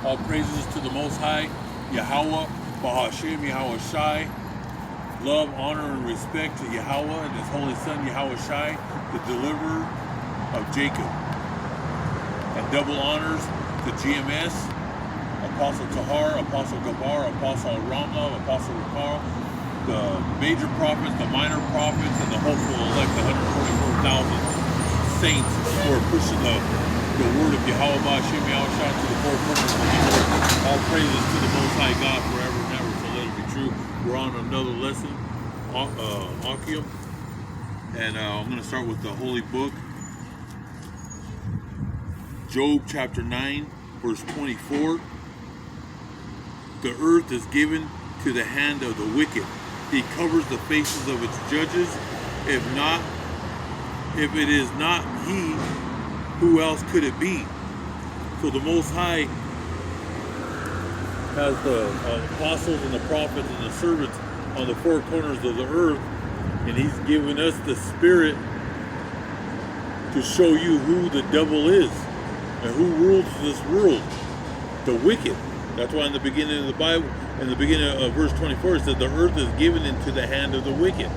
All praises to the Most High, Yahweh, Bahashem, Yahweh Shai. Love, honor, and respect to Yahweh and His Holy Son, Yahweh Shai, the deliverer of Jacob. And double honors to GMS, Apostle Tahar, Apostle Gabar, Apostle Ramla, Apostle Rukar, the major prophets, the minor prophets, and the hopeful elect, the 144,000 saints who are pushing the word of Yahweh Bahashem, Yahweh Shai to the four corners of the earth. All praises to the Most High God forever and ever, so let it be true. We're on another lesson, Akim, and I'm going to start with the Holy Book, Job chapter 9, verse 24. The earth is given to the hand of the wicked. He covers the faces of its judges. If it is not he, who else could it be? So the Most High has the apostles and the prophets and the servants on the four corners of the earth, and He's given us the Spirit to show you who the devil is and who rules this world, the wicked. That's why in the beginning of the Bible, in the beginning of verse 24, it says the earth is given into the hand of the wicked.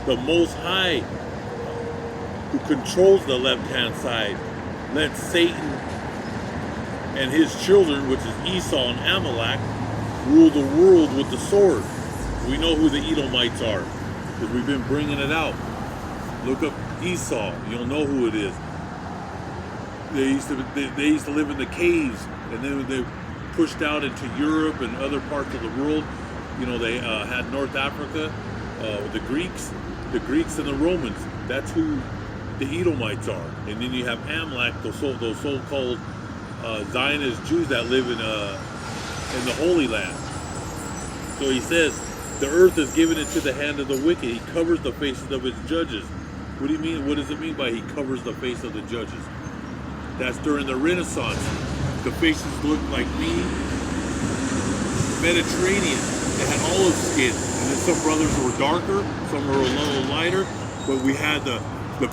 The Most High, who controls the left-hand side, let Satan and his children, which is Esau and Amalek, rule the world with the sword. We know who the Edomites are, because we've been bringing it out. Look up Esau, you'll know who it is. They used to live in the caves, and then they pushed out into Europe and other parts of the world. You know, they had North Africa, the Greeks and the Romans. That's who the Edomites are. And then you have Amalek, those so-called Zionist Jews that live in the Holy Land. So he says, the earth is given into the hand of the wicked. He covers the faces of its judges. What do you mean? What does it mean by He covers the face of the judges? That's during the Renaissance. The faces looked like me, Mediterranean. They had olive skin. And then some brothers were darker, some were a little lighter. But we had the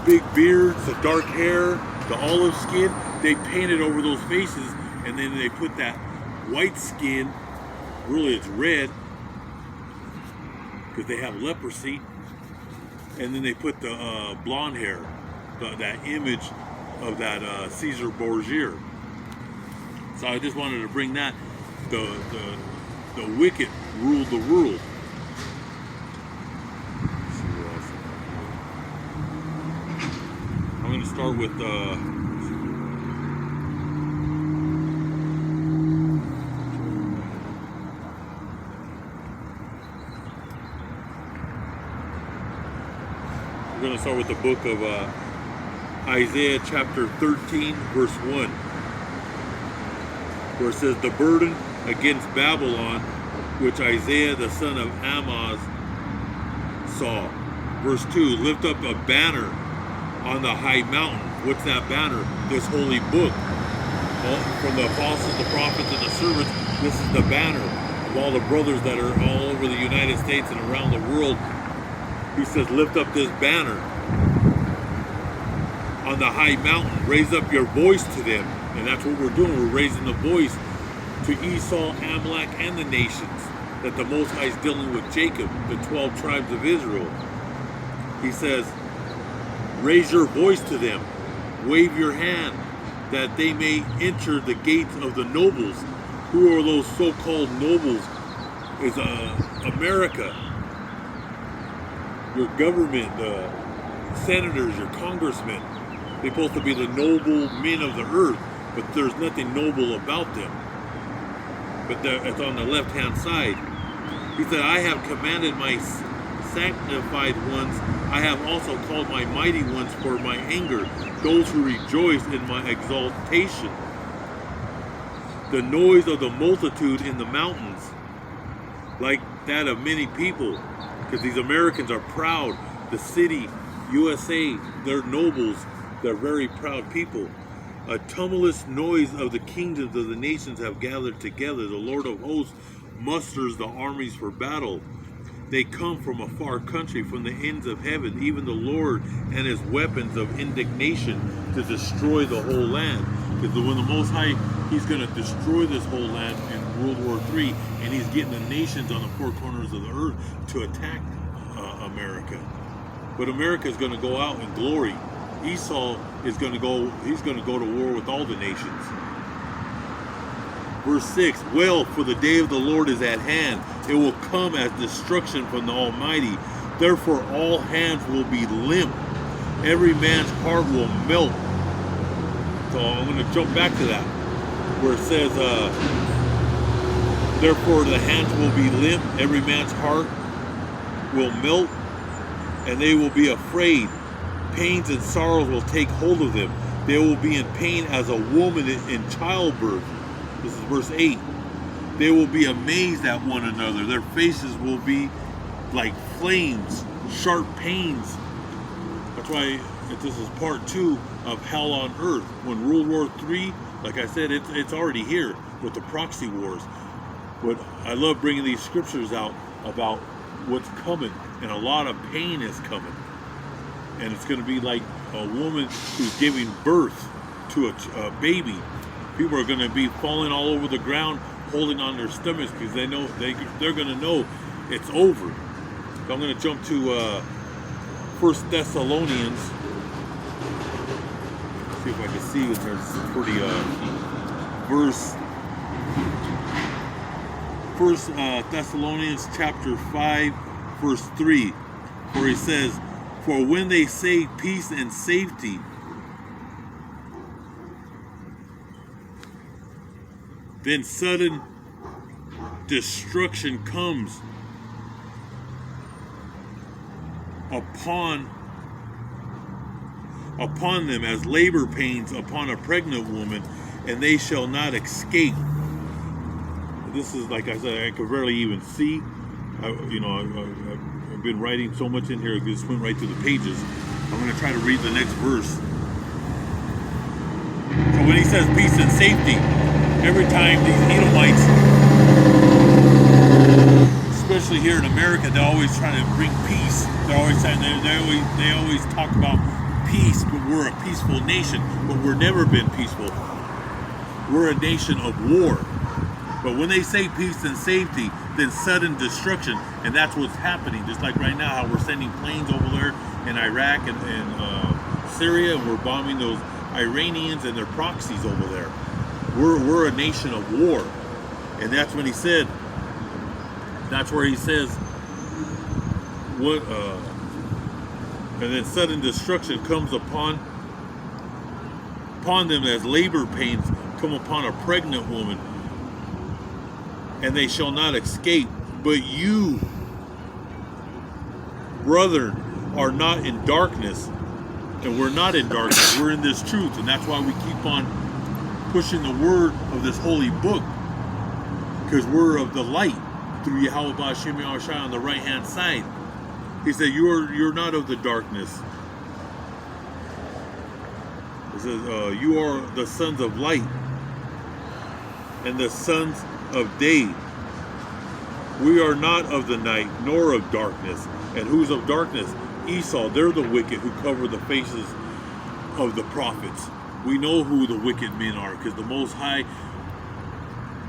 big beards, the dark hair, the olive skin. They painted over those faces, and then they put that white skin, really it's red, because they have leprosy, and then they put the blonde hair, that image of that Caesar Borgia. So I just wanted to bring that. The wicked ruled the world. I'm going to start with the book of Isaiah chapter 13, verse 1, where it says, the burden against Babylon, which Isaiah the son of Amoz saw. Verse 2, lift up a banner on the high mountain. What's that banner? This holy book. From the apostles, the prophets, and the servants, this is the banner of all the brothers that are all over the United States and around the world. He says, lift up this banner on the high mountain. Raise up your voice to them. And that's what we're doing. We're raising the voice to Esau, Amalek, and the nations, that the Most High is dealing with Jacob, the 12 tribes of Israel. He says, raise your voice to them. Wave your hand, that they may enter the gates of the nobles. Who are those so-called nobles? Is America, your government, the senators, your congressmen. They're supposed to be the noble men of the earth, but there's nothing noble about them. But it's on the left-hand side. He said, I have commanded my sanctified ones. I have also called my mighty ones for my anger, those who rejoice in my exaltation. The noise of the multitude in the mountains, like that of many people, because these Americans are proud. The city, USA, they're nobles. They're very proud people. A tumultuous noise of the kingdoms of the nations have gathered together. The Lord of hosts musters the armies for battle. They come from a far country, from the ends of heaven, even the Lord and His weapons of indignation to destroy the whole land. Because when the Most High He's going to destroy this whole land in World War III, and he's getting the nations on the four corners of the earth to attack America. But America is going to go out in glory. Esau is going to go, he's going to go to war with all the nations. Verse 6, well, for the day of the Lord is at hand. It will come as destruction from the Almighty. Therefore all hands will be limp. Every man's heart will melt. So I'm going to jump back to that, where it says, therefore the hands will be limp. Every man's heart will melt, and they will be afraid. Pains and sorrows will take hold of them. They will be in pain as a woman in childbirth. This is verse 8. They will be amazed at one another. Their faces will be like flames, sharp pains. That's why this is part 2 of Hell on Earth. When World War III, like I said, it's already here with the proxy wars. But I love bringing these scriptures out about what's coming, and a lot of pain is coming. And it's going to be like a woman who's giving birth to a baby. People are going to be falling all over the ground, holding on their stomachs, because they know they're going to know it's over. So I'm going to jump to 1 Thessalonians. See if I can see it. There's pretty verse. 1 Thessalonians chapter 5, verse 3, where he says, for when they say peace and safety, then sudden destruction comes upon them as labor pains upon a pregnant woman, and they shall not escape. This is, like I said, I could barely even see. I've been writing so much in here, I just went right through the pages. I'm going to try to read the next verse. So when he says peace and safety, every time these Edomites, especially here in America, they're always trying to bring peace. They're always saying they always talk about peace, but we're a peaceful nation. But we've never been peaceful. We're a nation of war. But when they say peace and safety, then sudden destruction, and that's what's happening. Just like right now, how we're sending planes over there in Iraq and Syria, and we're bombing those Iranians and their proxies over there. We're a nation of war, and that's when he said. That's where he says, what? And then sudden destruction comes upon them as labor pains come upon a pregnant woman, and they shall not escape. But you, brethren, are not in darkness, and we're not in darkness. We're in this truth, and that's why we keep on pushing the word of this holy book, because we're of the light through Yahweh Ba'Shem Yahushua on the right hand side. He said, you're not of the darkness. He says, you are the sons of light and the sons of day. We are not of the night nor of darkness. And who's of darkness? Esau. They're the wicked who cover the faces of the prophets. We know who the wicked men are, because the Most High,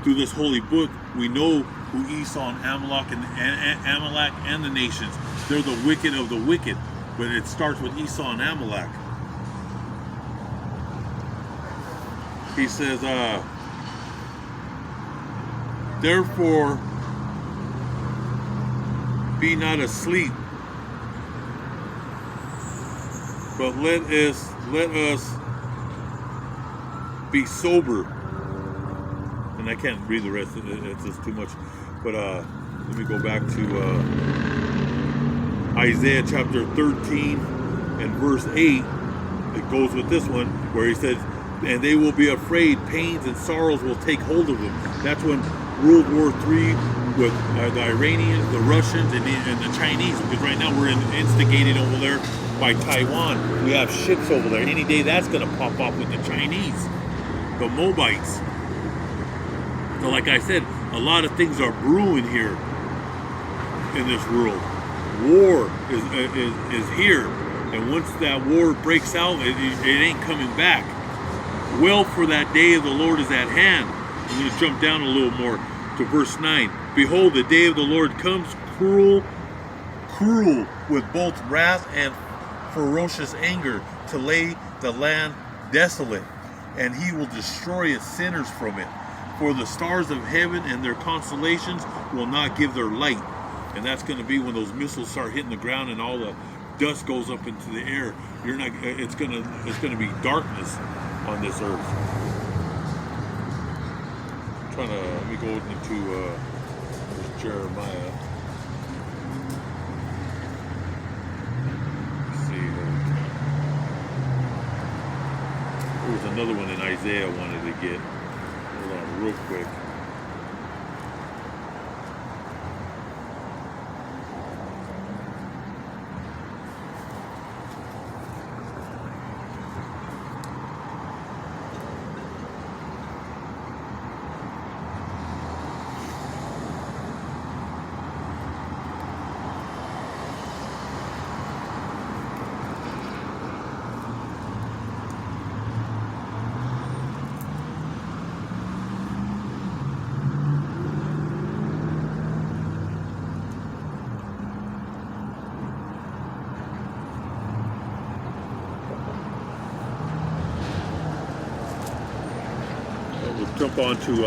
through this holy book, we know who Esau and Amalek and the nations. They're the wicked of the wicked. But it starts with Esau and Amalek. He says, therefore, be not asleep, but let us be sober. And I can't read the rest, it's just too much. But let me go back to Isaiah chapter 13 and verse 8. It goes with this one, where he says, and they will be afraid, pains and sorrows will take hold of them. That's when World War III with the Iranians, the Russians, and the Chinese, because right now we're instigated over there by Taiwan. We have ships over there. Any day that's going to pop off with the Chinese, the Moabites. So like I said, a lot of things are brewing here in this world. War is here, and once that war breaks out, it ain't coming back. Well, for that day of the Lord is at hand. I'm going to jump down a little more to verse 9. Behold, the day of the Lord comes, cruel with both wrath and ferocious anger, to lay the land desolate, and he will destroy its sinners from it. For the stars of heaven and their constellations will not give their light. And that's going to be when those missiles start hitting the ground and all the dust goes up into the air. It's going to be darkness on this earth. Let me go into Jeremiah. Let's see. There was another one in Isaiah I wanted to get. Hold on real quick. Jump on to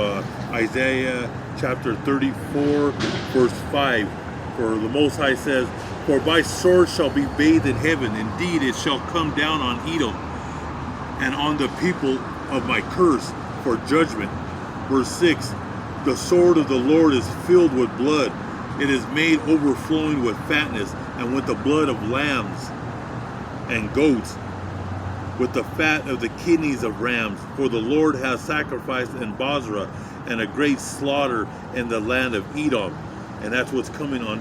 Isaiah chapter 34, verse 5. For the Most High says, for my sword shall be bathed in heaven. Indeed, it shall come down on Edom and on the people of my curse for judgment. Verse 6. The sword of the Lord is filled with blood. It is made overflowing with fatness, and with the blood of lambs and goats, with the fat of the kidneys of rams. For the Lord has sacrificed in Bozrah, and a great slaughter in the land of Edom. And that's what's coming on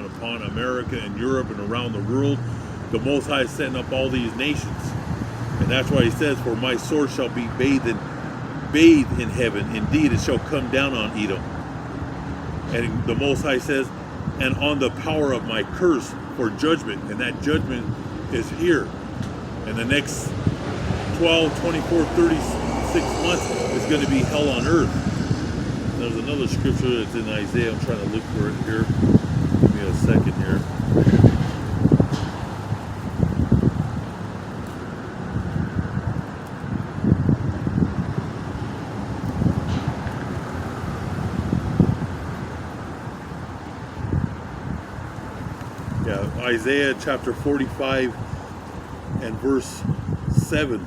upon America and Europe and around the world. The Most High is setting up all these nations. And that's why he says, for my sword shall be bathed in heaven. Indeed, it shall come down on Edom. And the Most High says, and on the power of my curse for judgment. And that judgment is here. And the next 12, 24, 36 months is going to be hell on earth. There's another scripture that's in Isaiah. I'm trying to look for it here. Give me a second here. Yeah, Isaiah chapter 45 and verse 7,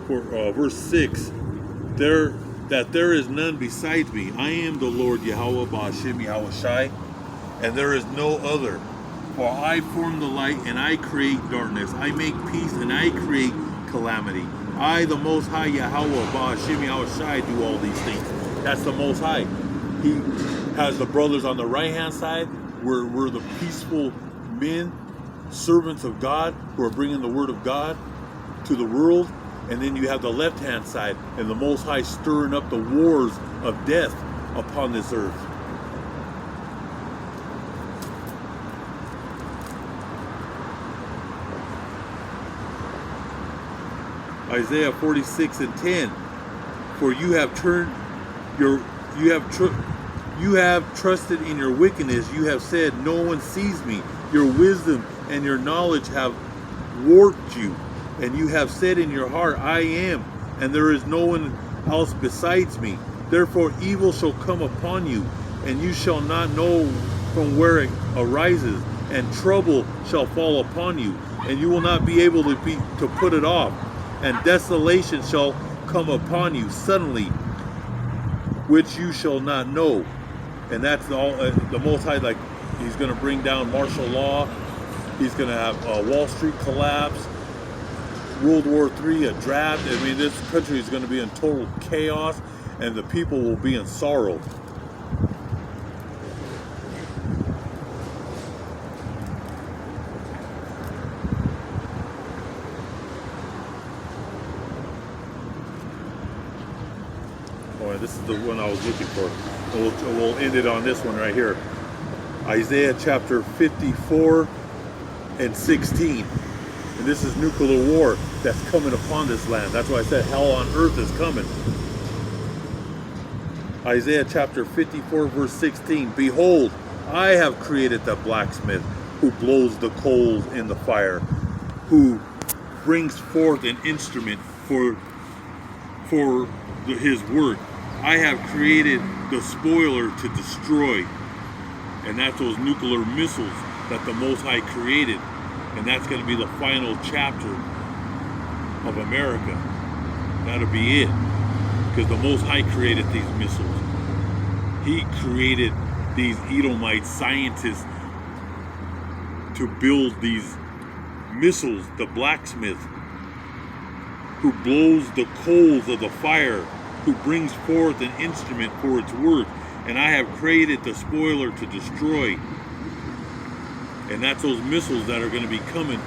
verse 6, there is none besides me. I am the Lord Yahweh Ba'ashem Yahweh Shai, and there is no other. For I form the light and I create darkness. I make peace and I create calamity. I, the Most High Yahweh Ba'ashem Yahweh Shai, do all these things. That's the Most High. He has the brothers on the right hand side. We're the peaceful men, servants of God, who are bringing the word of God to the world. And then you have the left hand side, and the Most High stirring up the wars of death upon this earth. Isaiah 46 and 10. For you have trusted in your wickedness. You have said, no one sees me. Your wisdom and your knowledge have warped you. And you have said in your heart, I am, and there is no one else besides me. Therefore evil shall come upon you, and you shall not know from where it arises, and trouble shall fall upon you, and you will not be able to put it off. And desolation shall come upon you suddenly, which you shall not know. And that's all. The Most High, like, he's going to bring down martial law. He's going to have Wall Street collapse, World War III, a draft. I mean, this country is going to be in total chaos, and the people will be in sorrow. Oh, this is the one I was looking for. We'll end it on this one right here. Isaiah chapter 54 and 16. And this is nuclear war that's coming upon this land. That's why I said hell on earth is coming. Isaiah chapter 54 verse 16. Behold, I have created the blacksmith who blows the coals in the fire, who brings forth an instrument for his work. I have created the spoiler to destroy. And that's those nuclear missiles that the Most High created. And that's going to be the final chapter of America. That'll be it. Because the Most High created these missiles. He created these Edomite scientists to build these missiles, the blacksmith, who blows the coals of the fire, who brings forth an instrument for its work. And I have created the spoiler to destroy. And that's those missiles that are going to be coming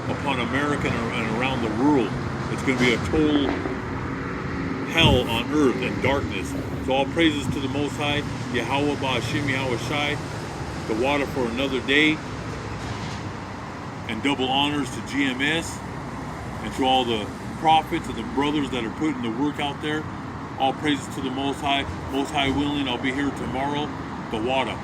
upon America and around the world. It's going to be a total hell on earth and darkness. So all praises to the Most High, Yahweh Ba'ashim Yahweh Shai, the water for another day, and double honors to GMS and to all the prophets and the brothers that are putting the work out there. All praises to the Most High. Most High willing, I'll be here tomorrow. The water.